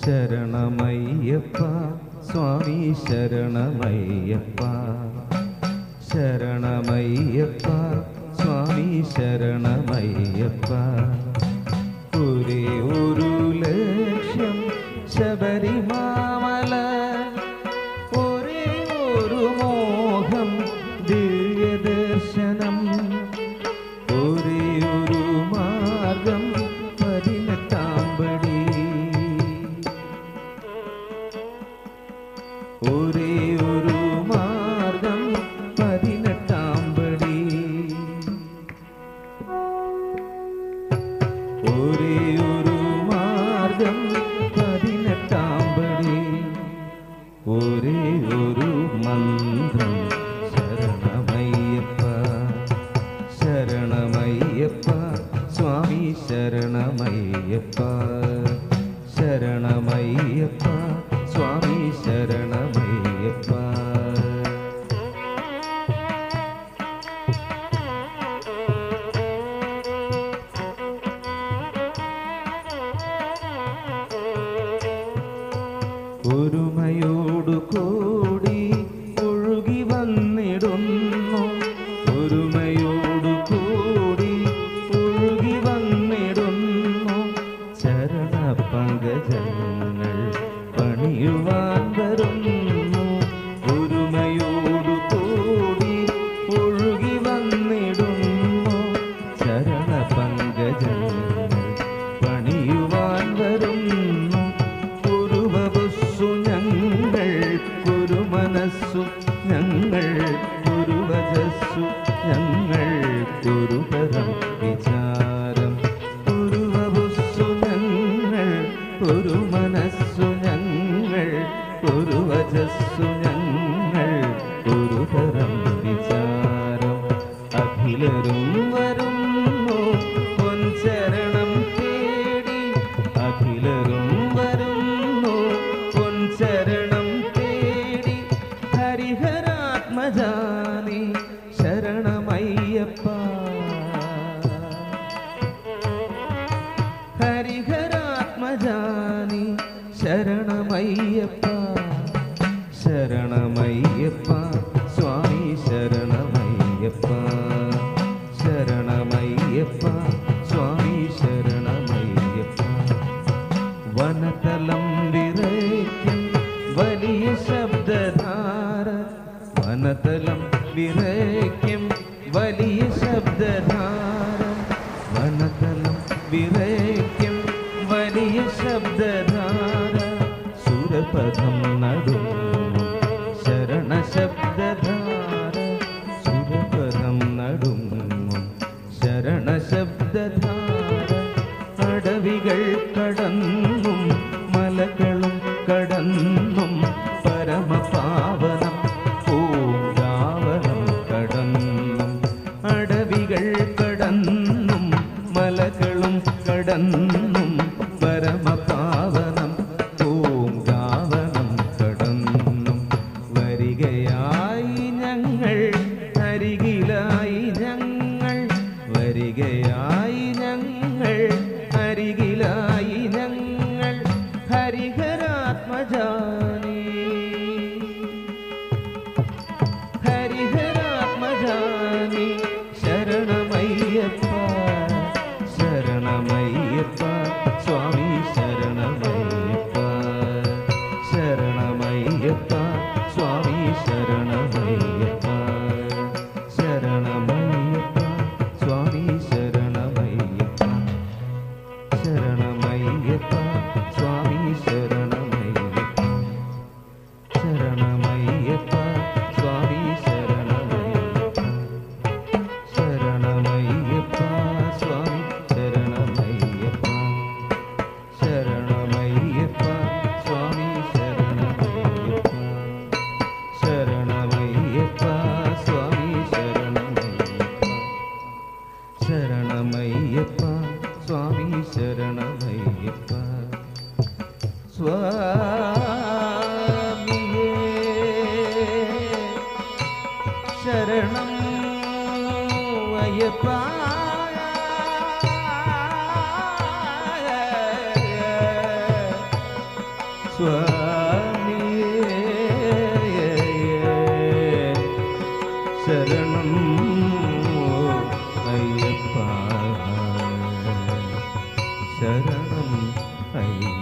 ശരണമയ്യപ്പ സ്വാമി ശരണമയ്യപ്പ ശരണമയ്യപ്പ സ്വാമി ശരണമയ്യപ്പ ഒരേ ഒരു ലക്ഷ്യം ശബരിമല ഒരേ ഒരു മോഹം ദിവ്യദർശനം ഒരേ ഒരു മാർഗം 18 പടി ഒരേ ഒരു മാർഗം 18 പടി ഒരേ ഒരു മാർഗം 18 പടി ഒരേ ഒരു മന്ത്രം ശരണമയ്യപ്പ ശരണമയ്യപ്പ സ്വാമി ശരണമയ്യപ്പ ശരണമയ്യപ്പ സ്വാമി ശരണമയ്യപ്പ ഒരുമയോടു കൂടി ഒഴുകി വന്നിടുന്നു ഒരുമയോടു കൂടി ഒഴുകി വന്നിടുന്നു ചരണ പങ്കജങ്ങൾ പണിയുവാൻ വരുന്നു ഒരുമയോടു കൂടി ഒഴുകി വന്നിടുന്നു ചരണ പങ്കജങ്ങൾ പണിയുവാൻ വരുന്നു കുരുവപുസ്സു ഞങ്ങൾ കുരുമനസ്സു ഞങ്ങൾ കുരുവജസ്സു ഞങ്ങൾ കുരുപരം വിചാരം കുരുവപുസ്സു ഞങ്ങൾ കുരുമനസ്സു ഞങ്ങൾ കുരുവജസ്സു ഞങ്ങൾ കുരുപരം വിചാരം അഖിലരും വരുന്നു പൊൻചരണം തേടി അഖിലരും വരുന്നു പൊൻചരണം തേടി ഹരിഹരാത്മജാനി ശരണമയ്യപ്പ ഹരിഹരാത്മജാനി ശരണമയ്യപ്പ ശരണമയ്യപ്പ സ്വാമി ശരണമയ്യപ്പ ശരണമയ്യപ്പ സ്വാമി ശരണമയ്യപ്പ വനതലം വിറയ്ക്കും വലിയ ശബ്ദധാര വനതലം വിറയ്ക്കും വലിയ ശബ്ദധാര വനതലം വിറയ്ക്കും വലിയ ശബ്ദധാര സുരപഥം നടുന്നു ശരണ ശബ്ദധാര സുരപഥം നടുന്നു ശരണ ശബ്ദധാര അടവികൾ കടന്നും മലകളും കടന്നും പരമപാവനം പൂങ്കാവനം കടന്നും അടവികൾ കടന്നും മലകളും കടന്നും പരമപാവനം പൂങ്കാവനം കടന്നും വരികയായി ഞങ്ങൾ അരികിലായി ഞങ്ങൾ വരികയായി ഞങ്ങൾ അരികിലായി ഞങ്ങൾ ഹരിഹരാത്മജാനി ഹരിഹരാത്മജാനി ശരണമയ്യപ്പ ശരണമയ്യപ്പ സ്വാമി ശരണമയ്യപ്പ ശരണമയ്യപ്പ സ്വാമി ശരണമയ്യപ്പ ശരണമയ്യപ്പ സ്വാമി ശരണമയ്യപ്പ ശരണമയ്യപ്പ സ്വാമി ശരണമയ്യപ്പ ശരണം അയ്യപ്പ.